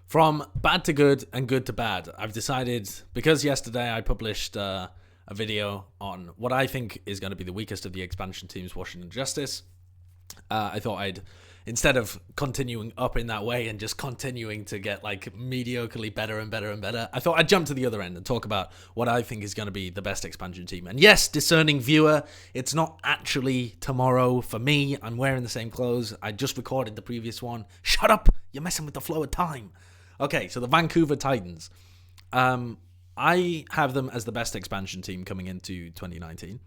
From bad to good and good to bad, I've decided, because yesterday I published a video on what I think is going to be the weakest of the expansion teams, Washington Justice, I thought I'd, instead of continuing up in that way and just continuing to get like mediocrely better and better and better, I thought I'd jump to the other end and talk about what I think is going to be the best expansion team. And yes, discerning viewer, it's not actually tomorrow for me. I'm wearing the same clothes. I just recorded the previous one. Shut up! You're messing with the flow of time. Okay, so the Vancouver Titans. I have them as the best expansion team coming into 2019.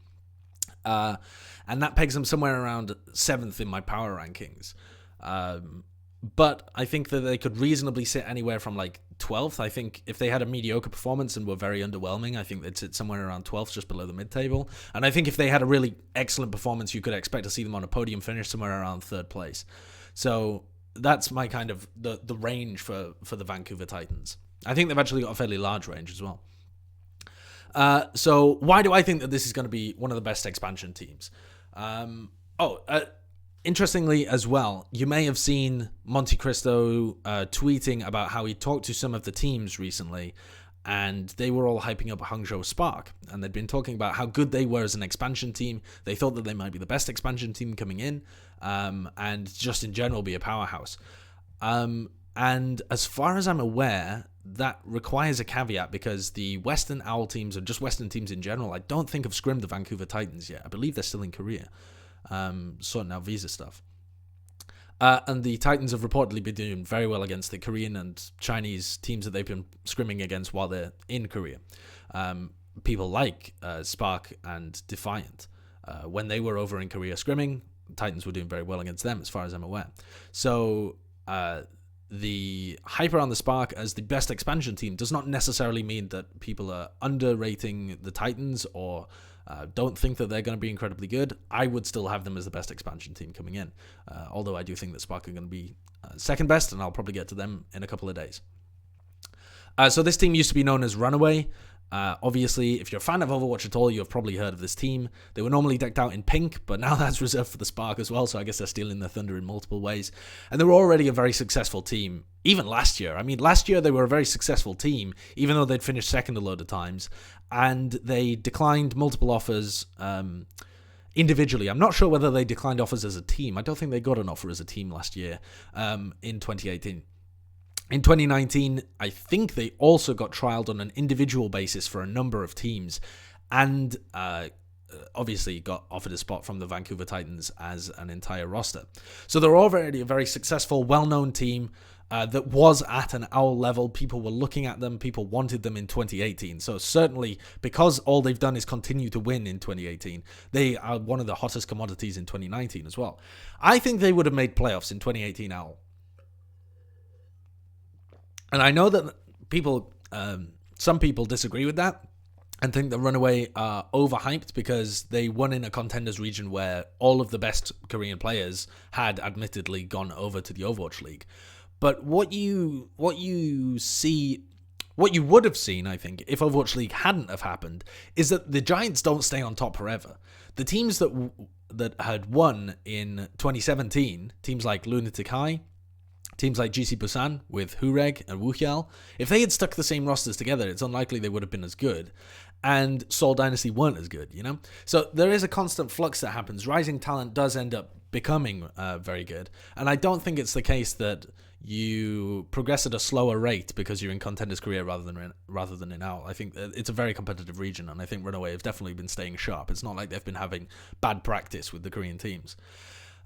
And that pegs them somewhere around 7th in my power rankings. But I think that they could reasonably sit anywhere from like 12th. I think if they had a mediocre performance and were very underwhelming, I think they'd sit somewhere around 12th, just below the mid-table. And I think if they had a really excellent performance, you could expect to see them on a podium finish somewhere around 3rd place. So that's my kind of the range for the Vancouver Titans. I think they've actually got a fairly large range as well. So why do I think that this is going to be one of the best expansion teams? Interestingly as well, you may have seen Monte Cristo tweeting about how he talked to some of the teams recently, and they were all hyping up Hangzhou Spark, and they'd been talking about how good they were as an expansion team. They thought that they might be the best expansion team coming in, and just in general be a powerhouse. And as far as I'm aware, that requires a caveat, because the Western Owl teams, or just Western teams in general, I don't think have scrimmed the Vancouver Titans yet. I believe they're still in Korea, sorting out visa stuff. And the Titans have reportedly been doing very well against the Korean and Chinese teams that they've been scrimming against while they're in Korea. People like Spark and Defiant. When they were over in Korea scrimming, Titans were doing very well against them, as far as I'm aware. So the hype around the Spark as the best expansion team does not necessarily mean that people are underrating the Titans or don't think that they're going to be incredibly good. I would still have them as the best expansion team coming in, although I do think that Spark are going to be second best, and I'll probably get to them in a couple of days. So this team used to be known as RunAway. Obviously, if you're a fan of Overwatch at all, you've probably heard of this team. They were normally decked out in pink, but now that's reserved for the Spark as well, so I guess they're stealing the thunder in multiple ways. And they were already a very successful team, even last year. I mean, last year they were a very successful team, even though they'd finished second a load of times, and they declined multiple offers individually. I'm not sure whether they declined offers as a team. I don't think they got an offer as a team last year in 2018. In 2019, I think they also got trialed on an individual basis for a number of teams, and obviously got offered a spot from the Vancouver Titans as an entire roster. So they're already a very successful, well-known team that was at an Owl level. People were looking at them. People wanted them in 2018. So certainly, because all they've done is continue to win in 2018, they are one of the hottest commodities in 2019 as well. I think they would have made playoffs in 2018 Owl. And I know that people, some people disagree with that and think that RunAway are overhyped because they won in a contenders region where all of the best Korean players had admittedly gone over to the Overwatch League. But what you see, what you would have seen, I think, if Overwatch League hadn't have happened, is that the Giants don't stay on top forever. The teams that had won in 2017, teams like Lunatic High, teams like GC Busan with Hureg and Wuhyal, if they had stuck the same rosters together, it's unlikely they would have been as good. And Seoul Dynasty weren't as good, you know? So there is a constant flux that happens. Rising talent does end up becoming very good. And I don't think it's the case that you progress at a slower rate because you're in Contenders Korea rather than in Owl. I think it's a very competitive region, and I think RunAway have definitely been staying sharp. It's not like they've been having bad practice with the Korean teams.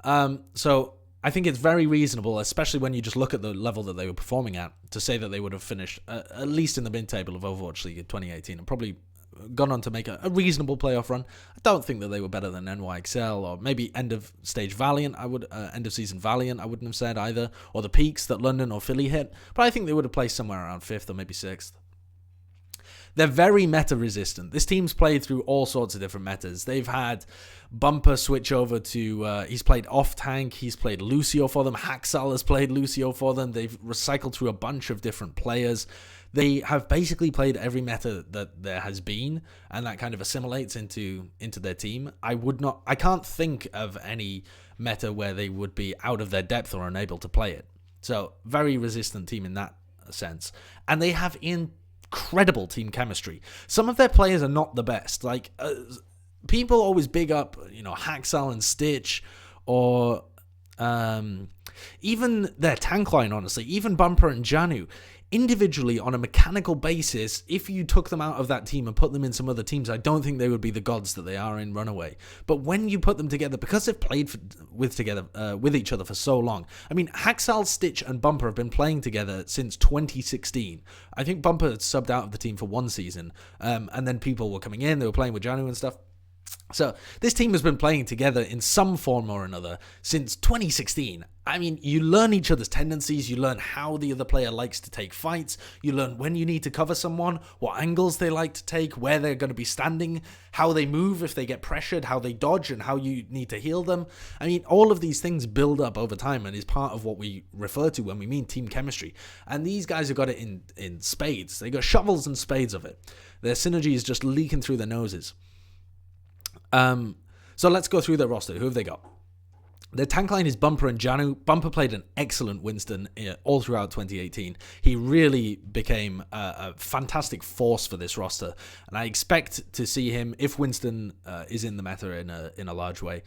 So I think it's very reasonable, especially when you just look at the level that they were performing at, to say that they would have finished at least in the mid-table of Overwatch League in 2018 and probably gone on to make a reasonable playoff run. I don't think that they were better than NYXL or maybe end of season Valiant, I wouldn't have said either, or the peaks that London or Philly hit, but I think they would have placed somewhere around 5th or maybe 6th. They're very meta resistant. This team's played through all sorts of different metas. They've had Bumper switch over to, he's played off-tank, he's played Lucio for them, Haxal has played Lucio for them, they've recycled through a bunch of different players. They have basically played every meta that there has been, and that kind of assimilates into their team. I can't think of any meta where they would be out of their depth or unable to play it. So, very resistant team in that sense. And they have incredible team chemistry. Some of their players are not the best. Like, people always big up, Haxal and Stitch, or even their tank line, honestly, even Bumper and Janu. Individually, on a mechanical basis, if you took them out of that team and put them in some other teams, I don't think they would be the gods that they are in RunAway. But when you put them together, because they've played with each other for so long, I mean, Haxal, Stitch, and Bumper have been playing together since 2016. I think Bumper subbed out of the team for one season, and then people were coming in, they were playing with Janu and stuff. So this team has been playing together in some form or another since 2016. I mean, you learn each other's tendencies, you learn how the other player likes to take fights, you learn when you need to cover someone, what angles they like to take, where they're going to be standing, how they move if they get pressured, how they dodge, and how you need to heal them. I mean, all of these things build up over time and is part of what we refer to when we mean team chemistry. And these guys have got it in spades. They got shovels and spades of it. Their synergy is just leaking through their noses. So let's go through their roster. Who have they got? Their tank line is Bumper and Janu. Bumper played an excellent Winston all throughout 2018. He really became a fantastic force for this roster, and I expect to see him, if Winston is in the meta in a large way,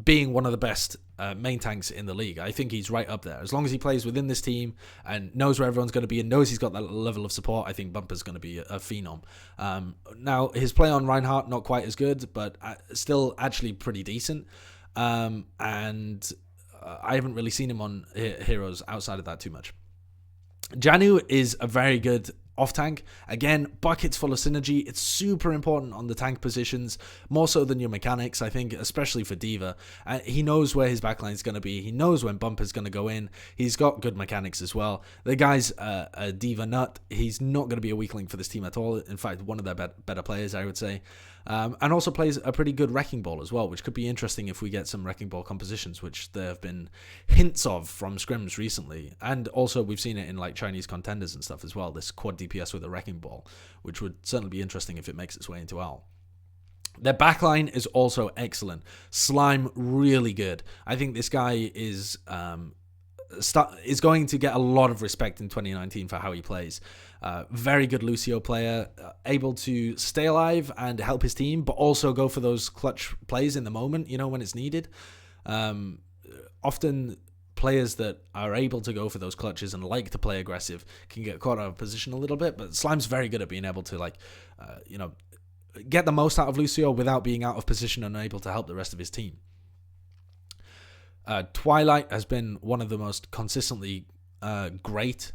being one of the best main tanks in the league. I think he's right up there. As long as he plays within this team and knows where everyone's going to be and knows he's got that level of support, I think Bumper's going to be a phenom. Now, his play on Reinhardt, not quite as good, but still actually pretty decent. And I haven't really seen him on heroes outside of that too much. Janu is a very good off-tank. Again, buckets full of synergy. It's super important on the tank positions, more so than your mechanics, I think, especially for D.Va. He knows where his backline is going to be. He knows when Bumper's going to go in. He's got good mechanics as well. The guy's a D.Va nut. He's not going to be a weak link for this team at all. In fact, one of their better players, I would say. And also plays a pretty good Wrecking Ball as well, which could be interesting if we get some Wrecking Ball compositions, which there have been hints of from Scrims recently. And also we've seen it in like Chinese contenders and stuff as well, this quad DPS with a Wrecking Ball, which would certainly be interesting if it makes its way into OWL. Their backline is also excellent. Slime, really good. I think this guy is going to get a lot of respect in 2019 for how he plays. Very good Lucio player, able to stay alive and help his team, but also go for those clutch plays in the moment, when it's needed. Often players that are able to go for those clutches and like to play aggressive can get caught out of position a little bit, but Slime's very good at being able to get the most out of Lucio without being out of position and able to help the rest of his team. Twilight has been one of the most consistently great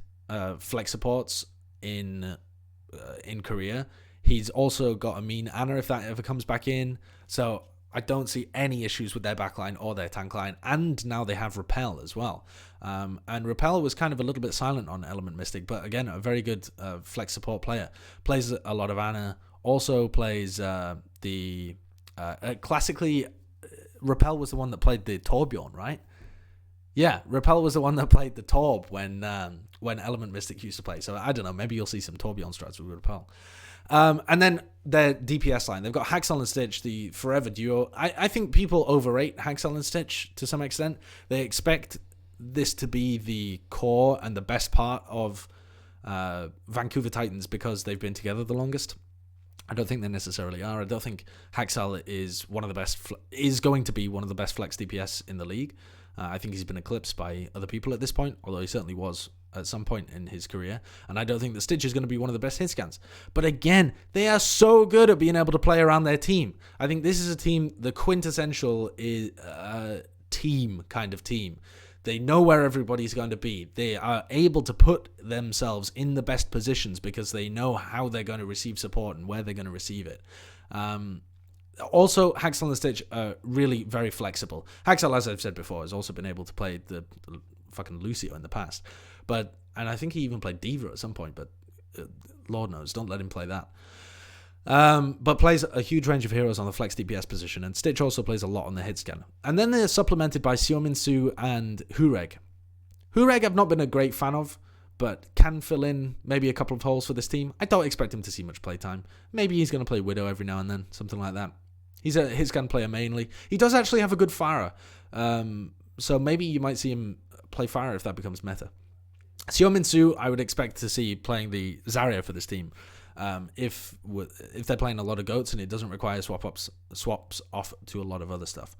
flex supports in Korea. He's also got a mean Ana if that ever comes back in, so I don't see any issues with their backline or their tank line. And now they have Repel as well, and Repel was kind of a little bit silent on Element Mystic, but again, a very good flex support player. Plays a lot of Ana, also plays classically Repel was the one that played the Torbjorn, right? Yeah, Repel was the one that played the Torb when Element Mystic used to play. So I don't know, maybe you'll see some Torbjorn strats with Repel. And then their DPS line, they've got Haxal and Stitch, the forever duo. I think people overrate Haxal and Stitch to some extent. They expect this to be the core and the best part of Vancouver Titans because they've been together the longest. I don't think they necessarily are. I don't think Haxal is going to be one of the best flex DPS in the league. I think he's been eclipsed by other people at this point, although he certainly was at some point in his career. And I don't think that Stitch is going to be one of the best hit scans. But again, they are so good at being able to play around their team. I think this is a team, the quintessential team kind of team. They know where everybody's going to be. They are able to put themselves in the best positions because they know how they're going to receive support and where they're going to receive it. Also, Haxal and Stitch are really very flexible. Haxal, as I've said before, has also been able to play the fucking Lucio in the past. And I think he even played D.Va at some point, but Lord knows, don't let him play that. But plays a huge range of heroes on the flex DPS position, and Stitch also plays a lot on the hit scan. And then they're supplemented by Xiaominsu and Hureg. Hureg I've not been a great fan of, but can fill in maybe a couple of holes for this team. I don't expect him to see much playtime. Maybe he's going to play Widow every now and then, something like that. He's a hit scan player mainly. He does actually have a good Pharah, so maybe you might see him play Pharah if that becomes meta. Seo I would expect to see playing the Zarya for this team. If they're playing a lot of goats and it doesn't require swaps off to a lot of other stuff.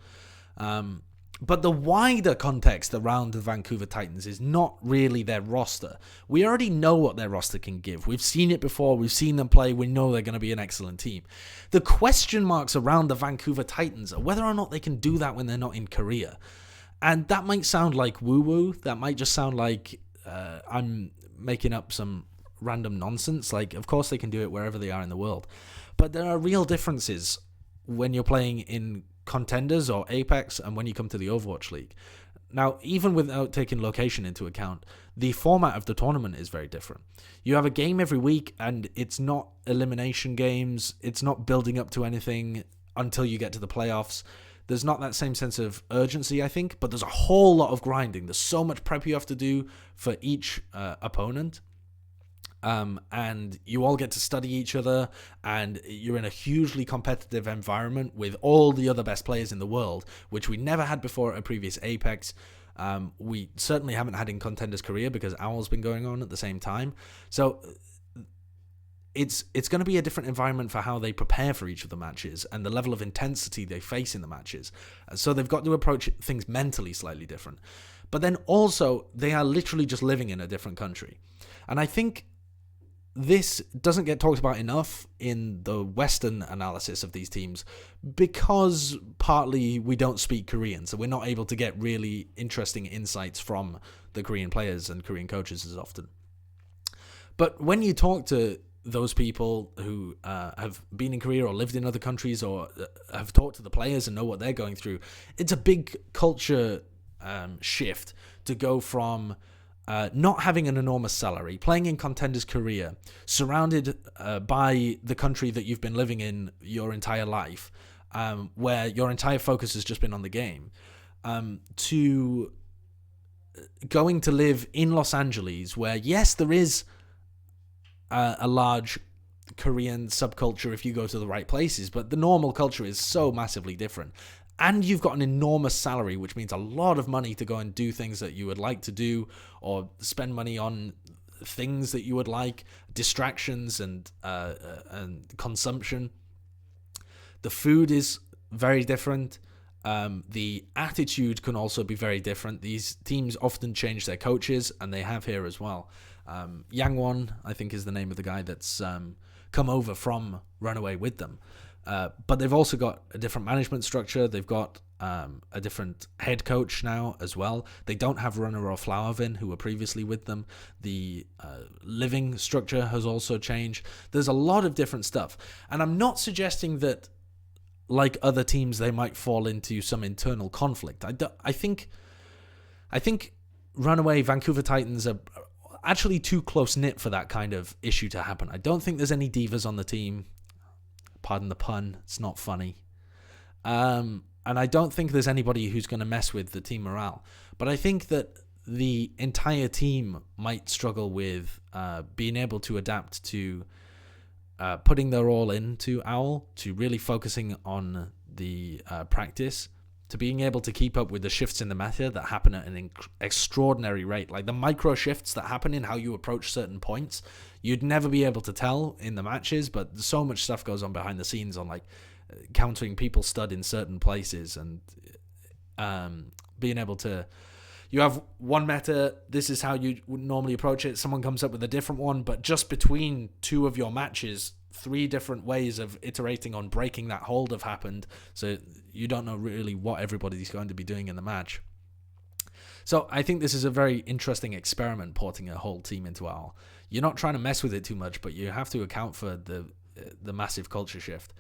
But the wider context around the Vancouver Titans is not really their roster. We already know what their roster can give. We've seen it before. We've seen them play. We know they're going to be an excellent team. The question marks around the Vancouver Titans are whether or not they can do that when they're not in Korea. And that might sound like woo-woo. That might just sound like I'm making up some random nonsense. Like, of course they can do it wherever they are in the world. But there are real differences when you're playing in Contenders or Apex and when you come to the Overwatch League. Now, even without taking location into account, the format of the tournament is very different. You have a game every week, and it's not elimination games. It's not building up to anything until you get to the playoffs. There's not that same sense of urgency, I think, but there's a whole lot of grinding. There's so much prep you have to do for each opponent. And you all get to study each other, and you're in a hugely competitive environment with all the other best players in the world, which we never had before at a previous Apex. We certainly haven't had in Contenders Korea because Owl's been going on at the same time. So it's going to be a different environment for how they prepare for each of the matches and the level of intensity they face in the matches. So they've got to approach things mentally slightly different. But then also, they are literally just living in a different country. And I think this doesn't get talked about enough in the Western analysis of these teams because partly we don't speak Korean, so we're not able to get really interesting insights from the Korean players and Korean coaches as often. But when you talk to those people who have been in Korea or lived in other countries or have talked to the players and know what they're going through, it's a big culture shift to go from not having an enormous salary, playing in Contenders Korea, surrounded by the country that you've been living in your entire life, where your entire focus has just been on the game, to going to live in Los Angeles, where, yes, there is a large Korean subculture if you go to the right places, but the normal culture is so massively different. And you've got an enormous salary, which means a lot of money to go and do things that you would like to do or spend money on things that you would like, distractions and consumption. The food is very different. The attitude can also be very different. These teams often change their coaches, and they have here as well. Yangwon, I think, is the name of the guy that's come over from RunAway with them. But they've also got a different management structure. They've got a different head coach now as well. They don't have Runner or Flowervin, who were previously with them. The living structure has also changed. There's a lot of different stuff. And I'm not suggesting that, like other teams, they might fall into some internal conflict. I think RunAway, Vancouver Titans are actually too close-knit for that kind of issue to happen. I don't think there's any divas on the team. Pardon the pun, it's not funny. And I don't think there's anybody who's going to mess with the team morale. But I think that the entire team might struggle with being able to adapt to putting their all into Owl, to really focusing on the practice, to being able to keep up with the shifts in the meta that happen at an extraordinary rate. Like the micro shifts that happen in how you approach certain points, you'd never be able to tell in the matches, but so much stuff goes on behind the scenes on like countering people stud in certain places and being able to, you have one meta, this is how you would normally approach it, someone comes up with a different one, but just between two of your matches, 3 different ways of iterating on breaking that hold have happened, so you don't know really what everybody's going to be doing in the match. So I think this is a very interesting experiment, porting a whole team into Owl. You're not trying to mess with it too much, but you have to account for the massive culture shift.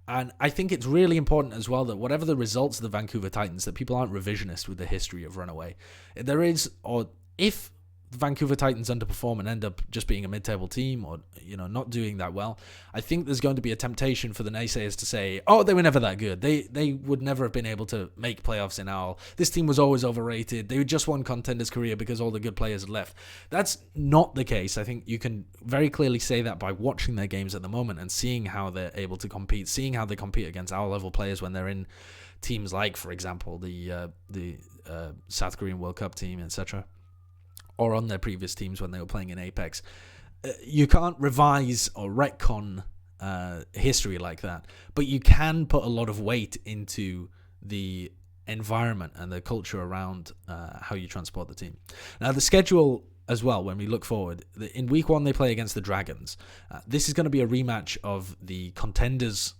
And I think it's really important as well that whatever the results of the Vancouver Titans, that people aren't revisionist with the history of RunAway. There is, or if the Vancouver Titans underperform and end up just being a mid-table team or, not doing that well, I think there's going to be a temptation for the naysayers to say, oh, they were never that good. They would never have been able to make playoffs in Owl. This team was always overrated. They just won Contenders Korea because all the good players had left. That's not the case. I think you can very clearly say that by watching their games at the moment and seeing how they're able to compete, seeing how they compete against Owl-level players when they're in teams like, for example, the South Korean World Cup team, etc., or on their previous teams when they were playing in Apex. You can't revise or retcon history like that, but you can put a lot of weight into the environment and the culture around how you transport the team. Now, the schedule as well, when we look forward, in week 1 they play against the Dragons. This is going to be a rematch of the Contenders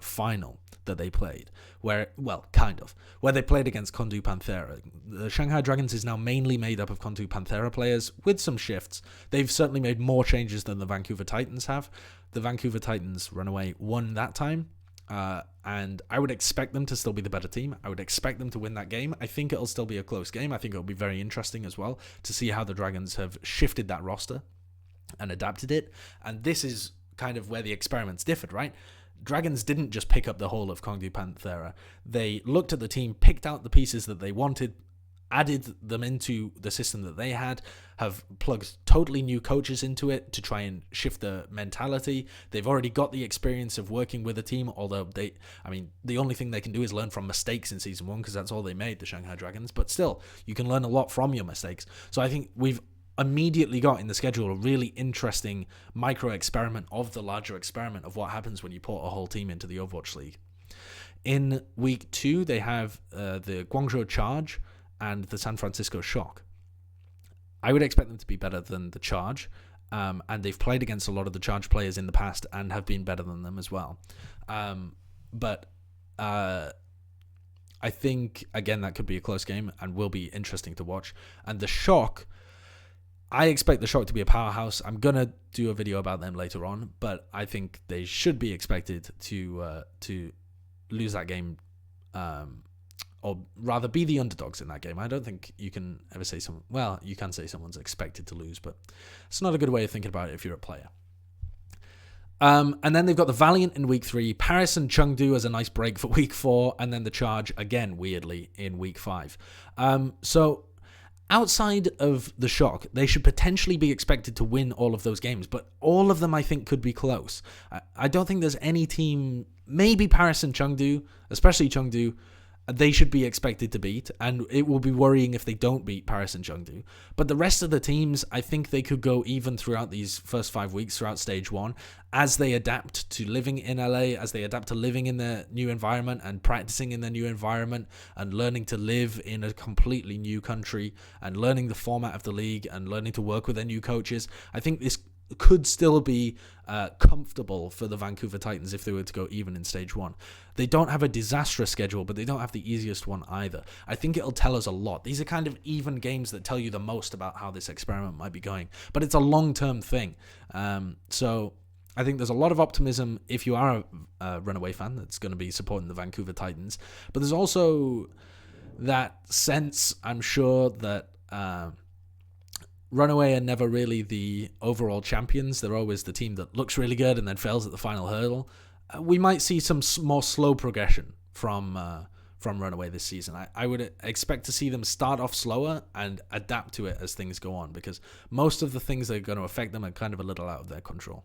final that they played, where they played against Condu Panthera. The Shanghai Dragons is now mainly made up of Condu Panthera players with some shifts. They've certainly made more changes than the Vancouver Titans have. The Vancouver Titans RunAway won that time, and I would expect them to still be the better team. I would expect them to win that game. I think it'll still be a close game. I think it'll be very interesting as well to see how the Dragons have shifted that roster and adapted it. And this is kind of where the experiments differed, right? Dragons didn't just pick up the whole of Condu Panthera. They looked at the team, picked out the pieces that they wanted, added them into the system that they had, have plugged totally new coaches into it to try and shift the mentality. They've already got the experience of working with a team, although the only thing they can do is learn from mistakes in Season 1 because that's all they made, the Shanghai Dragons. But still, you can learn a lot from your mistakes. So I think we've immediately got in the schedule a really interesting micro experiment of the larger experiment of what happens when you put a whole team into the Overwatch League. In week 2, they have the Guangzhou Charge and the San Francisco Shock. I would expect them to be better than the Charge, and they've played against a lot of the Charge players in the past and have been better than them as well. But I think, again, that could be a close game and will be interesting to watch. And the Shock, I expect the Shock to be a powerhouse. I'm going to do a video about them later on, but I think they should be expected to lose that game, or rather be the underdogs in that game. I don't think you can ever say you can say someone's expected to lose, but it's not a good way of thinking about it if you're a player. And then they've got the Valiant in week 3, Paris and Chengdu as a nice break for week 4, and then the Charge, again, weirdly, in week 5. So outside of the Shock, they should potentially be expected to win all of those games, but all of them I think could be close. I don't think there's any team, maybe Paris and Chengdu, especially Chengdu, they should be expected to beat, and it will be worrying if they don't beat Paris and Chengdu. But the rest of the teams, I think they could go even throughout these first 5 weeks, throughout stage 1, as they adapt to living in LA, as they adapt to living in their new environment and practicing in their new environment and learning to live in a completely new country and learning the format of the league and learning to work with their new coaches. I think this could still be comfortable for the Vancouver Titans if they were to go even in stage 1. They don't have a disastrous schedule, but they don't have the easiest one either. I think it'll tell us a lot. These are kind of even games that tell you the most about how this experiment might be going, but it's a long-term thing. So I think there's a lot of optimism if you are a RunAway fan that's going to be supporting the Vancouver Titans, but there's also that sense, I'm sure, that RunAway are never really the overall champions. They're always the team that looks really good and then fails at the final hurdle. We might see some more slow progression from RunAway this season. I would expect to see them start off slower and adapt to it as things go on, because most of the things that are going to affect them are kind of a little out of their control.